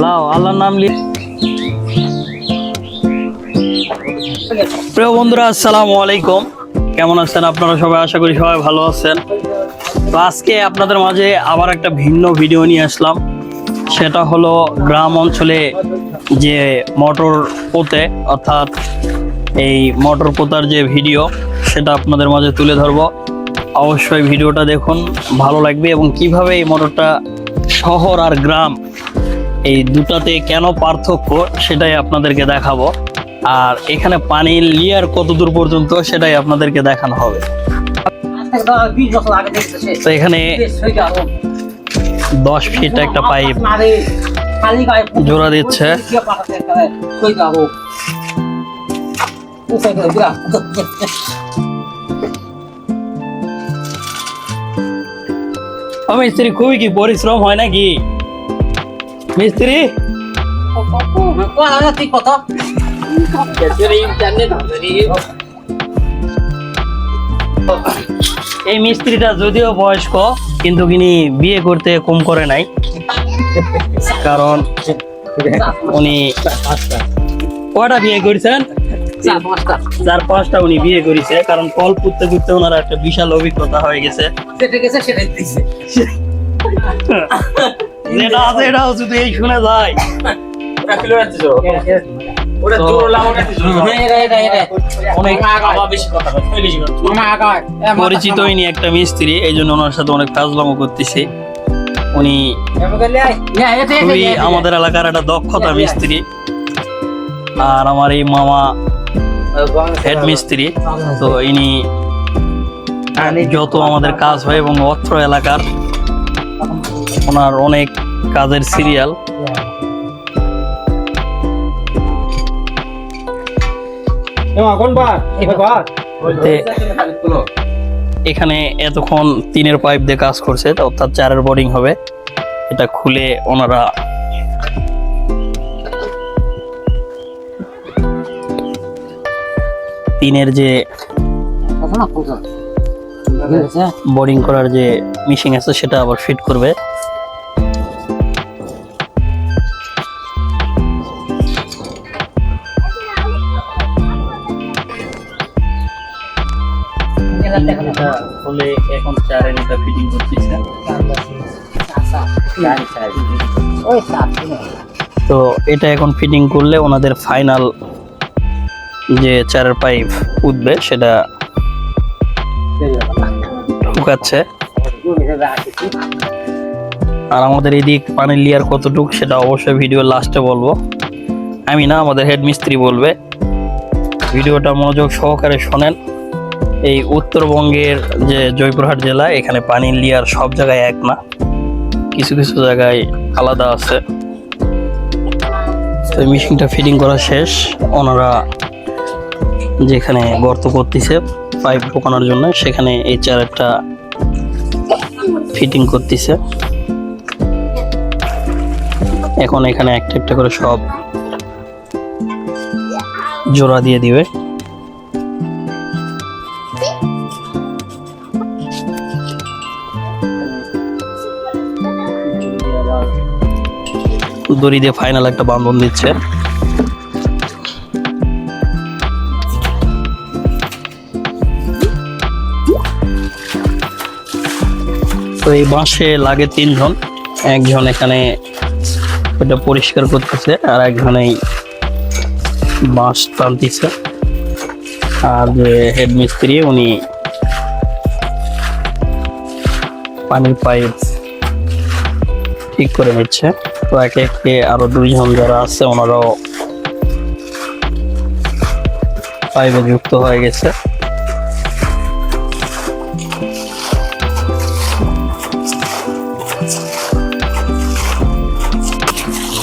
লাও আল্লাহর নাম লি। প্রিয় বন্ধুরা, আসসালামু আলাইকুম। কেমন আছেন আপনারা সবাই? আশা করি সবাই ভালো আছেন। তো আজকে আপনাদের মাঝে আবার একটা ভিন্ন ভিডিও নিয়ে আসলাম। সেটা হলো গ্রাম অঞ্চলে যে মোটর পোতে, অর্থাৎ এই মোটর পোতার যে ভিডিও, সেটা আপনাদের মাঝে তুলে ধরবো। অবশ্যই ভিডিওটা দেখুন, ভালো লাগবে। এবং কিভাবে এই মোটরটা শহর আর গ্রাম এই দুটাতে কেন পার্থক্য সেটাই আপনাদেরকে দেখাবো। আর এখানে পানির লেয়ার কত দূর পর্যন্ত সেটাই আপনাদেরকে দেখানো হবে। তো এখানে 10 ফিট একটা পাইপ জোড়া দিচ্ছে। মিস্ত্রি খুবই কি পরিশ্রম হয় নাকি মিস্ত্রি? এই মিস্ত্রিটা যদিও বয়স্ক, কিন্তু তিনি বিয়ে করতে কম করে নাই। কারণ উনি কয়টা বিয়ে করেছেন? 4-5টা উনি বিয়ে করেছে। কারণ কল পুঁততে পুঁততে ওনার একটা বিশাল অভিজ্ঞতা হয়ে গেছে। যেটা আছে এটাও যদি এই শুনে যায়। পরিচিত ইনি একটা মিস্ত্রি, এই জন্য ওনার সাথে অনেক কাজলামো করতেছি। উনি খুবই আমাদের এলাকার একটা দক্ষতা মিস্ত্রি। আর আমার এই মামা হেড মিস্ত্রি। তো ইনি যত আমাদের কাজ হয় এবং অত্র এলাকার ওনার অনেক কাজের সিরিয়াল। এখানে এতক্ষণ 3-এর পাইপ দিয়ে কাজ করছে, অর্থাৎ 4-এর বোর্ডিং হবে। এটা খুলে ওনারা তিনের যে বোর্ডিং করার যে মেশিন আছে সেটা আবার ফিট করবে। এখন 4-এর এটা ফিটিং করতেছে। তো এটা এখন ফিটিং করলে ওনাদের ফাইনাল যে 4-এর পাইপ উঠবে সেটা ঢুকাচ্ছে। আর আমাদের এদিক পানির লেয়ার কতটুকু সেটা অবশ্যই ভিডিও লাস্টে বলবো। আমি না, আমাদের হেড মিস্ত্রি বলবে। ভিডিওটা মনোযোগ সহকারে শোনেন। এই উত্তরবঙ্গের যে জয়পুরহাট জেলা, এখানে পানির লেয়ার সব জায়গায় এক না, কিছু কিছু জায়গায় আলাদা আছে। তো মেশিনটা ফিটিং করা শেষ। ওনারা যেখানে গর্ত করতেছে পাইপ ঢোকানোর জন্য, সেখানে এই 4-এরটা ফিটিং করতেছে। এখন এখানে একটা একটা করে সব জোড়া দিয়ে দিবে। দড়ি দিয়ে ফাইনাল একটা বাঁধন দিচ্ছে। তো এই বাঁশে লাগে 3 জন। একজন এখানে এটা পরিষ্কার করতেছে, আর একজন এই বাঁশ টানতেছে। আর যে হেড মিস্ত্রি উনি পানির পাইপ ঠিক করে নিচ্ছে। তো একে একে আরো 2 জন যারা আছে ওনারাও পাইপে যুক্ত হয়ে গেছে।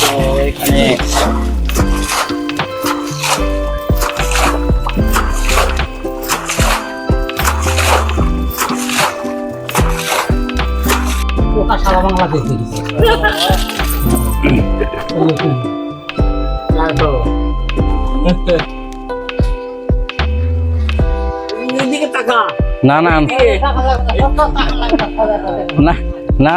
তো এখানে সারা বাংলাদেশ এদিকে টাকা না না না না না